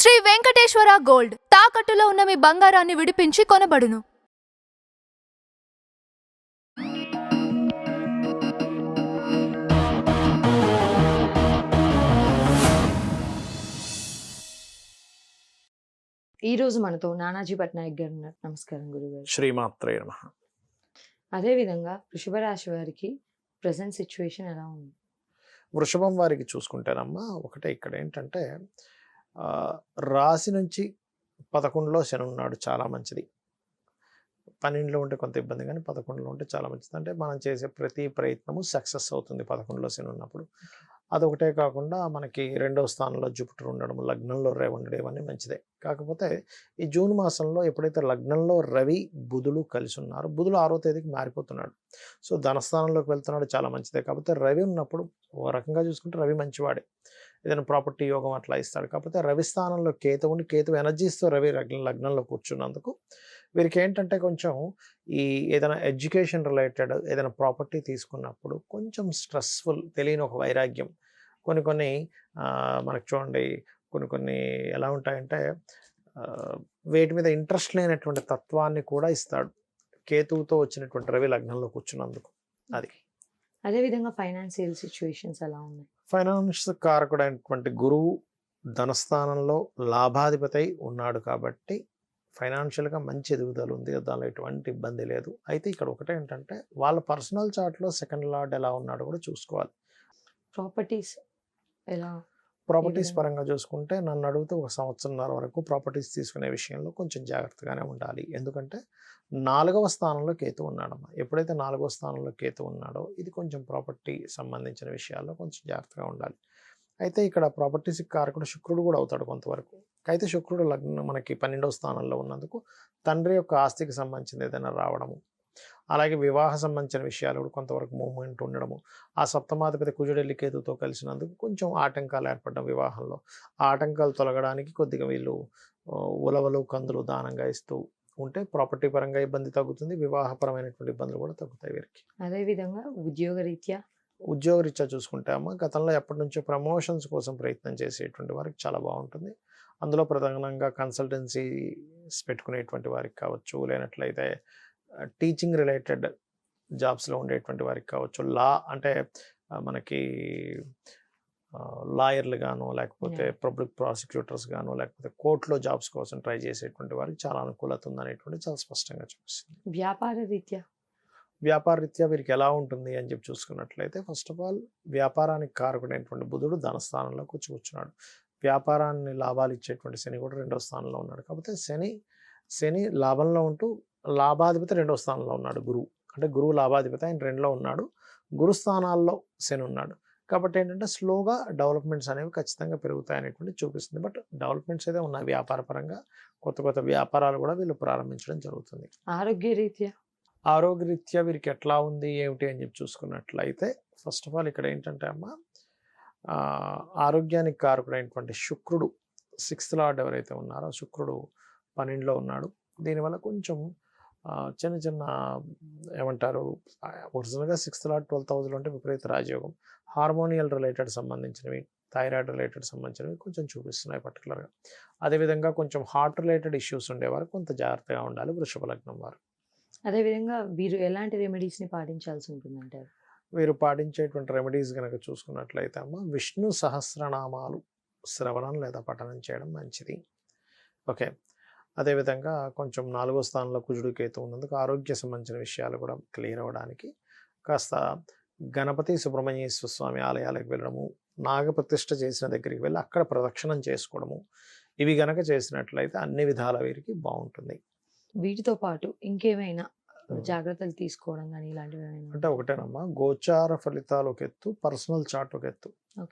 Shri Venkateswara gold తాకట్టులో ఉన్న మీ బంగారాన్ని విడిపించి కొనబడును. ఈ రోజు మనతో నానాజీ పట్నాయక్ గారు ఉన్నారు. నమస్కారం గురుగారు. శ్రీమాత్రే నమః. అదే విధంగా వృషభ రాశి వారికి ప్రెసెంట్ సిచ్యువేషన్ ఎలా ఉంది? వృషభం వారికి చూసుకుంటేనమ్మా ఒకటే ఇక్కడ ఏంటంటే రాశి నుంచి 11లో శని ఉన్నాడు, చాలా మంచిది. 12లో ఉంటే కొంత ఇబ్బంది, కానీ 11లో ఉంటే చాలా మంచిది. అంటే మనం చేసే ప్రతి ప్రయత్నము సక్సెస్ అవుతుంది 11లో శని ఉన్నప్పుడు. అదొకటే కాకుండా మనకి 2వ స్థానంలో జూపిటర్ ఉండడం, లగ్నంలో రవి ఉండడం, ఇవన్నీ మంచిదే. కాకపోతే ఈ జూన్ మాసంలో ఎప్పుడైతే లగ్నంలో రవి బుధుడు కలిసి ఉన్నారు, బుధుడు 6వ తేదీకి మారిపోతున్నాడు. సో ధనస్థానంలోకి వెళ్తున్నాడు, చాలా మంచిదే. కాకపోతే రవి ఉన్నప్పుడు ఓ రకంగా చూసుకుంటే రవి మంచివాడే, ఏదైనా ప్రాపర్టీ యోగం అట్లా ఇస్తాడు. కాకపోతే రవి స్థానంలో కేతు ఉండి, కేతు ఎనర్జీస్తో రవి లగ్నంలో కూర్చున్నందుకు వీరికి ఏంటంటే కొంచెం ఈ ఏదైనా ఎడ్యుకేషన్ రిలేటెడ్ ఏదైనా ప్రాపర్టీ తీసుకున్నప్పుడు కొంచెం స్ట్రెస్ఫుల్, తెలియని ఒక వైరాగ్యం, కొన్ని మనకు చూడండి కొన్ని ఎలా ఉంటాయంటే వేటి మీద ఇంట్రెస్ట్ లేనటువంటి తత్వాన్ని కూడా ఇస్తాడు, కేతువుతో వచ్చినటువంటి రవి లగ్నంలో కూర్చున్నందుకు. అది అదేవిధంగా ఫైనాన్షియల్ సిచ్యువేషన్స్ ఎలా ఉన్నాయి? ఫైనాన్స్ కారకుడైనటువంటి గురువు ధనస్థానంలో లాభాధిపతి ఉన్నాడు కాబట్టి ఫైనాన్షియల్గా మంచి ఎదుగుదల ఉంది, దానిలో ఎటువంటి ఇబ్బంది లేదు. అయితే ఇక్కడ ఒకటే ఏంటంటే వాళ్ళ పర్సనల్ చార్ట్లో సెకండ్ లార్డ్ ఎలా ఉన్నాడో కూడా చూసుకోవాలి. ప్రాపర్టీస్ ఎలా? ప్రాపర్టీస్ పరంగా చూసుకుంటే నన్ను అడిగితే 1 సంవత్సరంన్నర వరకు ప్రాపర్టీస్ తీసుకునే విషయంలో కొంచెం జాగ్రత్తగానే ఉండాలి. ఎందుకంటే 4వ స్థానంలో కేతు ఉన్నాడమ్మా. ఎప్పుడైతే 4వ స్థానంలో కేతు ఉన్నాడో ఇది కొంచెం ప్రాపర్టీ సంబంధించిన విషయాల్లో కొంచెం జాగ్రత్తగా ఉండాలి. అయితే ఇక్కడ ప్రాపర్టీస్కి కారకుడు శుక్రుడు కూడా అవుతాడు కొంతవరకు. అయితే శుక్రుడు లగ్నం మనకి 12వ స్థానంలో ఉన్నందుకు తండ్రి యొక్క ఆస్తికి సంబంధించింది ఏదైనా రావడము, అలాగే వివాహ సంబంధించిన విషయాలు కూడా కొంతవరకు మూవ్మెంట్ ఉండడము, ఆ సప్తమాధిపతి కుజుడెల్లి కేతుతో కలిసినందుకు కొంచెం ఆటంకాలు ఏర్పడడం వివాహంలో. ఆ ఆటంకాలు తొలగడానికి కొద్దిగా వీళ్ళు ఉలవలు కందులు దానంగా ఇస్తూ ఉంటే ప్రాపర్టీ పరంగా ఇబ్బంది తగ్గుతుంది, వివాహపరమైనటువంటి ఇబ్బందులు కూడా తగ్గుతాయి వీరికి. అదేవిధంగా ఉద్యోగరీత్యా చూసుకుంటే అమ్మ గతంలో ఎప్పటి నుంచో ప్రమోషన్స్ కోసం ప్రయత్నం చేసేటువంటి వారికి చాలా బాగుంటుంది. అందులో ప్రధానంగా కన్సల్టెన్సీస్ పెట్టుకునేటువంటి వారికి కావచ్చు, లేనట్లయితే టీచింగ్ రిలేటెడ్ జాబ్స్లో ఉండేటువంటి వారికి కావచ్చు, లా అంటే మనకి లాయర్లు గాను, లేకపోతే పబ్లిక్ ప్రాసిక్యూటర్స్ గాను, లేకపోతే కోర్టులో జాబ్స్ కోసం ట్రై చేసేటువంటి వారికి చాలా అనుకూలత ఉందనేటువంటి చాలా స్పష్టంగా చూపిస్తుంది. వ్యాపార రీత్యా వీరికి ఎలా ఉంటుంది అని చెప్పి చూసుకున్నట్లయితే ఫస్ట్ ఆఫ్ ఆల్ వ్యాపారానికి కారకుడైనటువంటి బుధుడు ధనస్థానంలో కూర్చున్నాడు. వ్యాపారాన్ని లాభాలు ఇచ్చేటువంటి శని కూడా 2వ స్థానంలో ఉన్నాడు. కాకపోతే శని లాభంలో ఉంటూ లాభాధిపతి 2వ స్థానంలో ఉన్నాడు. గురువు అంటే గురువు లాభాధిపతి, ఆయన 2లో ఉన్నాడు. గురు స్థానాల్లో శని ఉన్నాడు. కాబట్టి ఏంటంటే స్లోగా డెవలప్మెంట్స్ అనేవి ఖచ్చితంగా పెరుగుతాయనేటువంటి చూపిస్తుంది. బట్ డెవలప్మెంట్స్ అయితే ఉన్నాయి వ్యాపారపరంగా, కొత్త వ్యాపారాలు కూడా వీళ్ళు ప్రారంభించడం జరుగుతుంది. ఆరోగ్యరీత్యా వీరికి ఎట్లా ఉంది ఏమిటి అని చెప్పి చూసుకున్నట్లయితే ఫస్ట్ ఆఫ్ ఆల్ ఇక్కడ ఏంటంటే అమ్మ ఆరోగ్యానికి కారకుడైనటువంటి శుక్రుడు 6th లార్డ్ ఎవరైతే ఉన్నారో శుక్రుడు 12లో ఉన్నాడు. దీనివల్ల కొంచెం చిన్న ఏమంటారు, ఒరిజినల్గా 6th లార్డ్ 12th హౌస్లో ఉంటే విపరీత రాజయోగం, హార్మోనియల్ రిలేటెడ్ సంబంధించినవి, థైరాయిడ్ రిలేటెడ్ సంబంధించినవి కొంచెం చూపిస్తున్నాయి పర్టికులర్గా. అదేవిధంగా కొంచెం హార్ట్ రిలేటెడ్ ఇష్యూస్ ఉండేవారు కొంత జాగ్రత్తగా ఉండాలి వృషభ లగ్నం వారు. అదేవిధంగా వీరు ఎలాంటి రెమెడీస్ని పాటించాల్సి ఉంటుందంటారు? వీరు పాటించేటువంటి రెమెడీస్ కనుక చూసుకున్నట్లయితే అమ్మ విష్ణు సహస్రనామాలు శ్రవణం లేదా పఠనం చేయడం మంచిది. ఓకే. అదేవిధంగా కొంచెం 4వ స్థానంలో కుజుడు కేతు ఉన్నందుకు ఆరోగ్య సంబంధించిన విషయాలు కూడా క్లియర్ అవ్వడానికి కాస్త గణపతి సుబ్రహ్మణ్యేశ్వర స్వామి ఆలయాలకు వెళ్ళడము, నాగప్రతిష్ఠ చేసిన దగ్గరికి వెళ్ళి అక్కడ ప్రదక్షిణం చేసుకోవడము, ఇవి గనక చేసినట్లయితే అన్ని విధాల వీరికి బాగుంటుంది. వీటితో పాటు ఇంకేమైనా జాగ్రత్తలు తీసుకోవడం కానీ ఇలాంటివి అంటే ఒకటేనమ్మా, గోచార ఫలితాలు ఒక ఎత్తు, పర్సనల్ చార్ట్ ఒక ఎత్తు.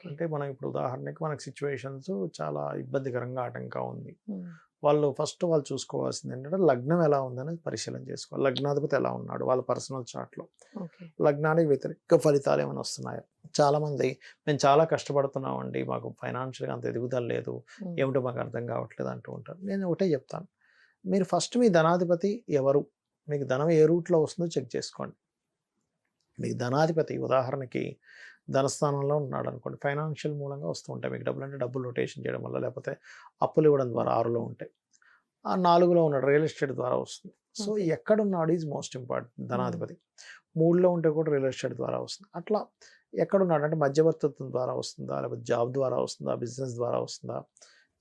అంటే మనం ఇప్పుడు ఉదాహరణకి మనకి సిచ్యువేషన్స్ చాలా ఇబ్బందికరంగా ఆటంకం ఉంది, వాళ్ళు చూసుకోవాల్సింది ఏంటంటే లగ్నం ఎలా ఉందని పరిశీలన చేసుకోవాలి. లగ్నాధిపతి ఎలా ఉన్నాడు వాళ్ళ పర్సనల్ చార్ట్లో, లగ్నానికి వ్యతిరేక ఫలితాలు ఏమైనా వస్తున్నాయో. చాలామంది మేము చాలా కష్టపడుతున్నామండి, మాకు ఫైనాన్షియల్గా అంత ఎదుగుదల లేదు, ఏమిటో మాకు అర్థం కావట్లేదు అంటూ ఉంటారు. నేను ఒకటే చెప్తాను, మీరు ఫస్ట్ మీ ధనాధిపతి ఎవరు, మీకు ధనం ఏ రూట్లో వస్తుందో చెక్ చేసుకోండి. మీకు ధనాధిపతి ఉదాహరణకి ధనస్థానంలో ఉన్నాడు అనుకోండి, ఫైనాన్షియల్ మూలంగా వస్తూ ఉంటాయి మీకు డబ్బులు. అంటే డబ్బులు రొటేషన్ చేయడం వల్ల, లేకపోతే అప్పులు ఇవ్వడం ద్వారా 6లో ఉంటాయి. ఆ 4లో ఉన్నాడు, రియల్ ఎస్టేట్ ద్వారా వస్తుంది. So Okay. ఎక్కడున్నాడు ఈజ్ మోస్ట్ ఇంపార్టెంట్. ధనాధిపతి 3లో ఉంటే కూడా రియల్ ఎస్టేట్ ద్వారా వస్తుంది. అట్లా ఎక్కడున్నాడు అంటే మధ్యవర్తిత్వం ద్వారా వస్తుందా, లేకపోతే జాబ్ ద్వారా వస్తుందా, బిజినెస్ ద్వారా వస్తుందా,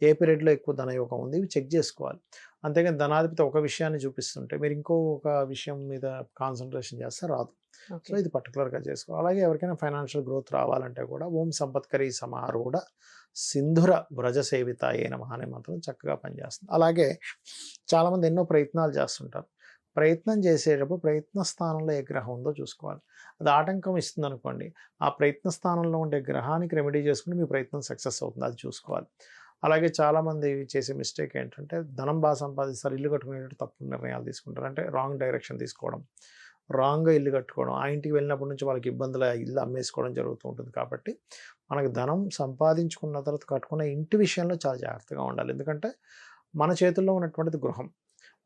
ఏ పీరియడ్లో ఎక్కువ ధనయోగం ఉంది, ఇవి చెక్ చేసుకోవాలి. అంతేగాని ధనాధిపతి ఒక విషయాన్ని చూపిస్తుంటే మీరు ఇంకో ఒక విషయం మీద కాన్సన్ట్రేషన్ చేస్తే రాదు. So okay. ఇది పర్టికులర్గా చేసుకోవాలి. అలాగే ఎవరికైనా ఫైనాన్షియల్ గ్రోత్ రావాలంటే కూడా ఓం సంపత్కరీ సమారూఢ సింధుర వ్రజ సేవితాయే నమః అనే మంత్రం చక్కగా పనిచేస్తుంది. అలాగే చాలామంది ఎన్నో ప్రయత్నాలు చేస్తుంటారు. ప్రయత్నం చేసేటప్పుడు ప్రయత్న స్థానంలో ఏ గ్రహం ఉందో చూసుకోవాలి. అది ఆటంకం ఇస్తుంది అనుకోండి, ఆ ప్రయత్న స్థానంలో ఉండే గ్రహానికి రెమెడీ చేసుకుని మీ ప్రయత్నం సక్సెస్ అవుతుంది, అది చూసుకోవాలి. అలాగే చాలామంది చేసే మిస్టేక్ ఏంటంటే ధనం బాగా సంపాదిస్తారు, ఇల్లు కట్టుకునేటట్టు తప్పుడు నిర్ణయాలు తీసుకుంటారు. అంటే రాంగ్ డైరెక్షన్ తీసుకోవడం, రాంగ్గా ఇల్లు కట్టుకోవడం, ఆ ఇంటికి వెళ్ళినప్పటి నుంచి వాళ్ళకి ఇబ్బందులు, ఇల్లు అమ్మేసుకోవడం జరుగుతూ ఉంటుంది. కాబట్టి మనకు ధనం సంపాదించుకున్న తర్వాత కట్టుకున్న ఇంటి విషయంలో చాలా జాగ్రత్తగా ఉండాలి. ఎందుకంటే మన చేతుల్లో ఉన్నటువంటిది గృహం.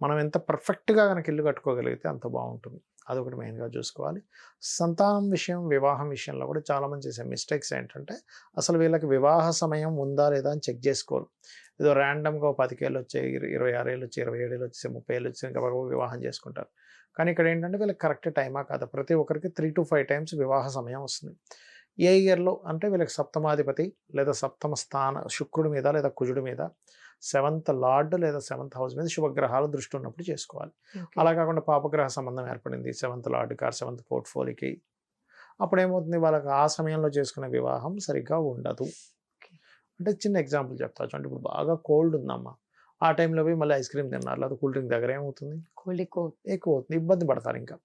మనం ఎంత పర్ఫెక్ట్గా కనుక ఇల్లు కట్టుకోగలిగితే అంత బాగుంటుంది. అదొకటి మెయిన్గా చూసుకోవాలి. సంతానం విషయం, వివాహం విషయంలో కూడా చాలామంది చేసే మిస్టేక్స్ ఏంటంటే అసలు వీళ్ళకి వివాహ సమయం ఉందా లేదా అని చెక్ చేసుకోరు. ఏదో ర్యాండమ్గా 10 ఏళ్ళు వచ్చాయి, 26 ఏళ్ళు వచ్చి, 27 ఏళ్ళు వచ్చి, 30 ఏళ్ళు వచ్చి ఇంకా వివాహం చేసుకుంటారు. కానీ ఇక్కడ ఏంటంటే వీళ్ళకి కరెక్ట్ టైమా కాదా, ప్రతి ఒక్కరికి 3 to 5 టైమ్స్ వివాహ సమయం వస్తుంది. ఏ ఇయర్లో అంటే వీళ్ళకి సప్తమాధిపతి లేదా సప్తమ స్థాన శుక్రుడి మీద లేదా కుజుడి మీద, 7th లార్డ్ లేదా 7th హౌస్ మీద శుభగ్రహాలు దృష్టి ఉన్నప్పుడు చేసుకోవాలి. ఓకే. అలా కాకుండా పాపగ్రహ సంబంధం ఏర్పడింది 7th లార్డ్ కార్ 7th పోర్ట్ఫోలియోకి, అప్పుడు ఏమవుతుంది, వాళ్ళకి ఆ సమయంలో చేసుకునే వివాహం సరిగ్గా ఉండదు. Okay. అంటే చిన్న ఎగ్జాంపుల్ చెప్తా చూడండి. ఇప్పుడు బాగా కోల్డ్ ఉందమ్మా, ఆ టైంలో పోయి మళ్ళీ ఐస్ క్రీమ్ తిన్నారు, లేదా కూల్ డ్రింక్ దగ్గర ఏమవుతుంది, కోల్డ్ ఎక్కువ. ఎక్కువ అవుతుంది, ఇబ్బంది పడతారు. ఇంకా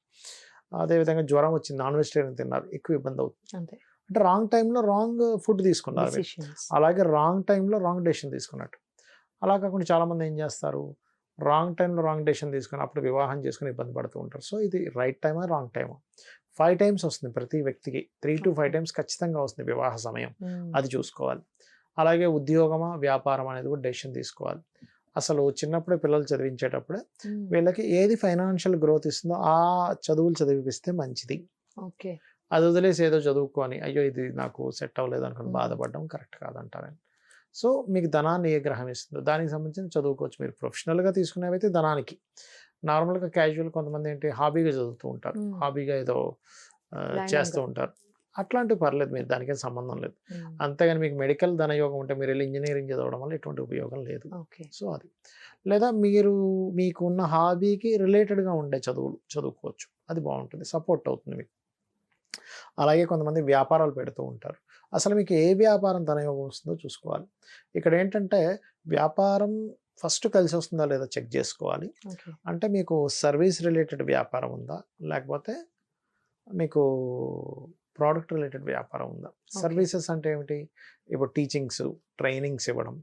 అదేవిధంగా జ్వరం వచ్చింది, నాన్ వెజిటేరియన్ తిన్నారు, ఎక్కువ ఇబ్బంది అవుతుంది. అంతే. అంటే రాంగ్ టైంలో రాంగ్ ఫుడ్ తీసుకున్నారు మీరు. Decisions. అలాగే రాంగ్ టైంలో రాంగ్ డెసిషన్ తీసుకున్నట్టు. అలా కాకుండా చాలామంది ఏం చేస్తారు, రాంగ్ టైంలో రాంగ్ డెసిషన్ తీసుకుని అప్పుడు వివాహం చేసుకుని ఇబ్బంది పడుతూ ఉంటారు. సో ఇది రైట్ టైమా రాంగ్ టైమా, 5 టైమ్స్ వస్తుంది ప్రతి వ్యక్తికి, 3 to 5 Okay. టైమ్స్ ఖచ్చితంగా వస్తుంది వివాహ సమయం, Hmm. అది చూసుకోవాలి. అలాగే ఉద్యోగమా వ్యాపారం అనేది కూడా డెసిషన్ తీసుకోవాలి. అసలు చిన్నప్పుడే పిల్లలు చదివించేటప్పుడే Hmm. వీళ్ళకి ఏది ఫైనాన్షియల్ గ్రోత్ ఇస్తుందో ఆ చదువులు చదివిపిస్తే మంచిది. ఓకే. అది వదిలేసి ఏదో చదువుకొని అయ్యో ఇది నాకు సెట్ అవ్వలేదు అనుకుని Hmm. బాధపడడం కరెక్ట్ కాదంటారని. సో మీకు ధనాన్ని ఏ గ్రహం ఇస్తుందో దానికి సంబంధించి చదువుకోవచ్చు. మీరు ప్రొఫెషనల్గా తీసుకునేవైతే ధనానికి, నార్మల్గా క్యాజువల్ కొంతమంది ఏంటి హాబీగా చదువుతూ ఉంటారు, Hmm. హాబీగా ఏదో Random చేస్తూ గా. ఉంటారు. అట్లాంటివి పర్లేదు, మీరు దానికేం సంబంధం లేదు. Hmm. అంతేగాని మీకు మెడికల్ ధనయోగం ఉంటే మీరు వెళ్ళి ఇంజనీరింగ్ చదవడం వల్ల ఎటువంటి ఉపయోగం లేదు. ఓకే. సో అది, లేదా మీకు ఉన్న హాబీకి రిలేటెడ్గా ఉండే చదువులు చదువుకోవచ్చు, అది బాగుంటుంది, సపోర్ట్ అవుతుంది మీకు. అలాగే కొంతమంది వ్యాపారాలు పెడుతూ ఉంటారు. అసలు మీకు ఏ వ్యాపారం ధనయోగం వస్తుందో చూసుకోవాలి. ఇక్కడ ఏంటంటే వ్యాపారం ఫస్ట్ కలిసి వస్తుందా లేదా చెక్ చేసుకోవాలి. ఓకే. అంటే మీకు సర్వీస్ రిలేటెడ్ వ్యాపారం ఉందా, లేకపోతే మీకు ప్రోడక్ట్ రిలేటెడ్ వ్యాపారం ఉందా. సర్వీసెస్ అంటే ఏమిటి, ఇప్పుడు టీచింగ్స్, ట్రైనింగ్స్ ఇవ్వడం,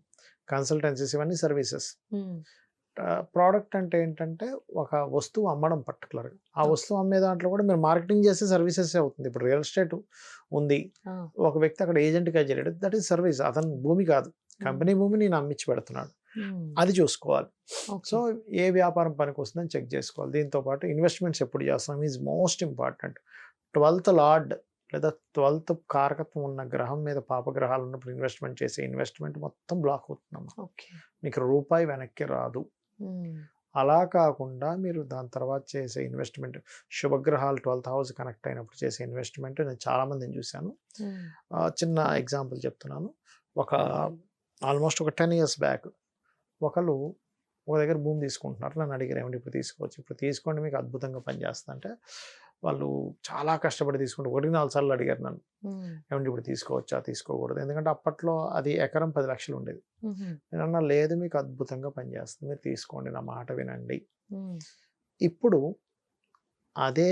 కన్సల్టెన్సీస్, ఇవన్నీ సర్వీసెస్. Hmm. ప్రోడక్ట్ అంటే ఏంటంటే ఒక వస్తువు అమ్మడం పర్టికులర్గా, ఆ Okay. వస్తువు అమ్మే దాంట్లో కూడా మీరు మార్కెటింగ్ చేసే సర్వీసెస్ అవుతుంది. ఇప్పుడు రియల్ ఎస్టేట్ ఉంది, Ah. ఒక వ్యక్తి అక్కడ ఏజెంట్గా చేయడం, దట్ ఈస్ సర్వీస్. అతను భూమి కాదు, కంపెనీ భూమి నేను అమ్మించి పెడుతున్నాడు, Hmm. అది చూసుకోవాలి. Okay. సో ఏ వ్యాపారం పనికి వస్తుందని చెక్ చేసుకోవాలి. దీంతోపాటు ఇన్వెస్ట్మెంట్స్ ఎప్పుడు చేస్తాం is most important. 12th lord లేదా 12th కారకత్వం ఉన్న గ్రహం మీద పాపగ్రహాలు ఉన్నప్పుడు ఇన్వెస్ట్మెంట్ చేసే ఇన్వెస్ట్మెంట్ మొత్తం బ్లాక్ అవుతుందమ్మా, ఓకే. మీకు రూపాయి వెనక్కి రాదు. Hmm. అలా కాకుండా మీరు దాని తర్వాత చేసే ఇన్వెస్ట్మెంట్, శుభగ్రహాలు 12th హౌస్ కనెక్ట్ అయినప్పుడు చేసే ఇన్వెస్ట్మెంట్ నేను చాలామందిని చూశాను. Hmm. చిన్న ఎగ్జాంపుల్ చెప్తున్నాను. ఆల్మోస్ట్ ఒక 10 years బ్యాక్ ఒకళ్ళు ఒక దగ్గర భూమి తీసుకుంటున్నారు, నన్ను అడిగారు ఏమంటే ఇప్పుడు తీసుకోవచ్చు, ఇప్పుడు తీసుకోండి మీకు అద్భుతంగా పనిచేస్తుంది అంటే, వాళ్ళు చాలా కష్టపడి తీసుకుంటే 1-4 సార్లు అడిగారు నన్ను, Hmm. ఏమంటే ఇప్పుడు తీసుకోవచ్చా తీసుకోకూడదు, ఎందుకంటే అప్పట్లో అది ఎకరం 10 లక్షలు ఉండేది. Mhm. నేను అన్నా లేదు మీకు అద్భుతంగా పనిచేస్తుంది, మీరు తీసుకోండి, నా మాట వినండి. Hmm. ఇప్పుడు అదే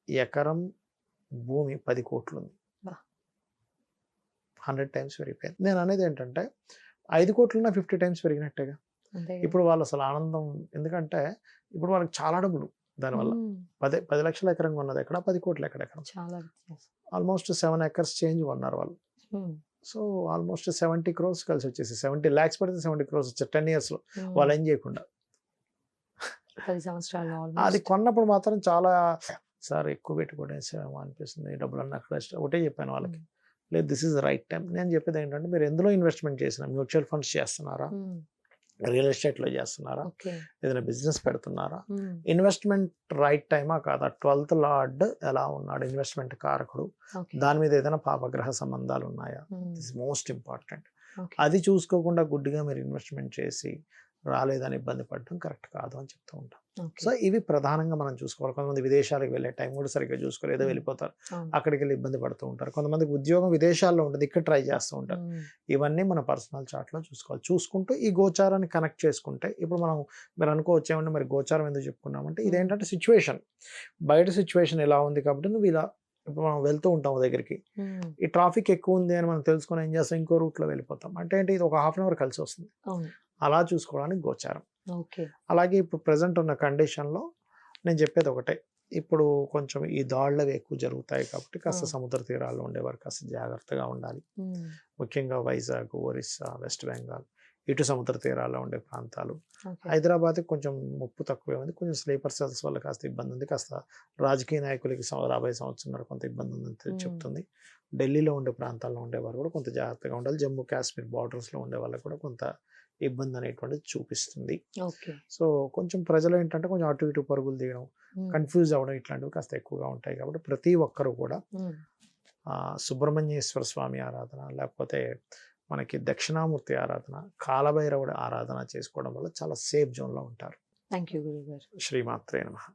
ఎకరం భూమి 10 కోట్లు ఉంది, బా. 100 టైమ్స్ పెరిగిపోయింది. నేను అనేది ఏంటంటే 5 కోట్లున్నా 50 టైమ్స్ పెరిగినట్టేగా. అంతే కదా. ఇప్పుడు వాళ్ళు అసలు ఆనందం, ఎందుకంటే ఇప్పుడు వాళ్ళకి చాలా డబ్బులు దానివల్ల. Hmm. 10 లక్షల ఎకరం ఉన్నది ఎక్కడ, 10 కోట్ల ఎకరం, చాలా వ్యత్యాసం. ఆల్మోస్ట్ 7 acres చేంజ్ కొన్నారు వాళ్ళు. Hmm. సో ఆల్మోస్ట్ 70 crores కలిసి వచ్చేసి 70 lakhs పడితే 70 crores వచ్చారు 10 yearsలో, Hmm. వాళ్ళు ఏం చేయకుండా. 10 సంవత్సరాలు అది almost. కొన్నప్పుడు మాత్రం చాలా సార్ ఎక్కువ పెట్టుకోవడం అనిపిస్తుంది, డబ్బులన్నీ అక్కడ ఒకటే చెప్పాను వాళ్ళకి. Hmm. లేదు దిస్ ఇస్ రైట్ టైం. నేను చెప్పేది ఏంటంటే మీరు ఎందులో ఇన్వెస్ట్మెంట్ చేసినా, మ్యూచువల్ ఫండ్స్ చేస్తున్నారా, రియల్ ఎస్టేట్లో చేస్తున్నారా, ఓకే. ఏదైనా బిజినెస్ పెడుతున్నారా, ఇన్వెస్ట్మెంట్ రైట్ టైమా కాదా, 12th లార్డ్ ఎలా ఉన్నాడు, ఇన్వెస్ట్మెంట్ కారకుడు, ఓకే. దాని మీద ఏదైనా పాపగ్రహ సంబంధాలు ఉన్నాయా, దిస్ మోస్ట్ ఇంపార్టెంట్. ఓకే. అది చూసుకోకుండా గుడ్డిగా మీరు ఇన్వెస్ట్మెంట్ చేసి రాలేదని ఇబ్బంది పడడం కరెక్ట్ కాదు అని చెప్తూ ఉంటాం. ఓకే. సో ఇవి ప్రధానంగా మనం చూసుకోవాలి. కొంతమంది విదేశాలకు వెళ్ళే టైం కూడా సరిగ్గా చూసుకోలేదు, ఏదో వెళ్ళిపోతారు, అవును. అక్కడికి వెళ్ళి ఇబ్బంది పడుతూ ఉంటారు. కొంతమందికి ఉద్యోగం విదేశాల్లో ఉంటుంది, ఇక్కడ ట్రై చేస్తూ ఉంటారు. ఇవన్నీ మన పర్సనల్ చార్ట్లో చూసుకోవాలి. చూసుకుంటూ ఈ గోచారాన్ని కనెక్ట్ చేసుకుంటే, ఇప్పుడు మనం మీరు అనుకోవచ్చు ఏమంటే మరి గోచారం ఎందుకు చెప్పుకున్నామంటే, ఇదేంటంటే సిచ్యువేషన్, బయట సిచ్యువేషన్ ఎలా ఉంది కాబట్టి నువ్వు ఇలా, ఇప్పుడు మనం వెళ్తూ ఉంటాం దగ్గరికి, ఈ ట్రాఫిక్ ఎక్కువ ఉంది అని మనం తెలుసుకొని ఏం చేస్తాం, ఇంకో రూట్లో వెళ్ళిపోతాం. అంటే ఏంటి, ఇది ఒక 1/2 అవర్ కలిసి వస్తుంది. అవును. అలా చూసుకోవడానికి గోచారం. ఓకే. అలాగే ఇప్పుడు ప్రజెంట్ ఉన్న కండిషన్లో నేను చెప్పేది ఒకటే, ఇప్పుడు కొంచెం ఈ దాడులు ఎక్కువ జరుగుతాయి కాబట్టి కాస్త సముద్ర తీరాల్లో ఉండేవారు కాస్త జాగ్రత్తగా ఉండాలి. ముఖ్యంగా వైజాగ్, ఒరిస్సా, వెస్ట్ బెంగాల్, ఇటు సముద్ర తీరాల్లో ఉండే ప్రాంతాలు. ఓకే. హైదరాబాద్ కొంచెం ముప్పు తక్కువే ఉంది, కొంచెం స్లీపర్ సెల్స్ వల్ల కాస్త ఇబ్బంది ఉంది, కాస్త రాజకీయ నాయకులకి రాబోయే సంవత్సరం కొంత ఇబ్బంది ఉందని చెప్తుంది. ఢిల్లీలో ఉండే ప్రాంతాల్లో ఉండేవారు కూడా కొంత జాగ్రత్తగా ఉండాలి. జమ్మూ కాశ్మీర్ బార్డర్స్లో ఉండే వాళ్ళకి కూడా కొంత ఇబ్బంది అనేటువంటిది చూపిస్తుంది. ఓకే. సో కొంచెం ప్రజలు ఏంటంటే కొంచెం అటు ఇటు పరుగులు తీయడం, కన్ఫ్యూజ్ అవ్వడం ఇట్లాంటివి కాస్త ఎక్కువగా ఉంటాయి. కాబట్టి ప్రతి ఒక్కరు కూడా సుబ్రహ్మణ్యేశ్వర స్వామి ఆరాధన, లేకపోతే మనకి దక్షిణామూర్తి ఆరాధన, కాలభైరవుడి ఆరాధన చేసుకోవడం వల్ల చాలా సేఫ్ జోన్లో ఉంటారు. థ్యాంక్ యూ గురుగారు. శ్రీమాత్రే నమః.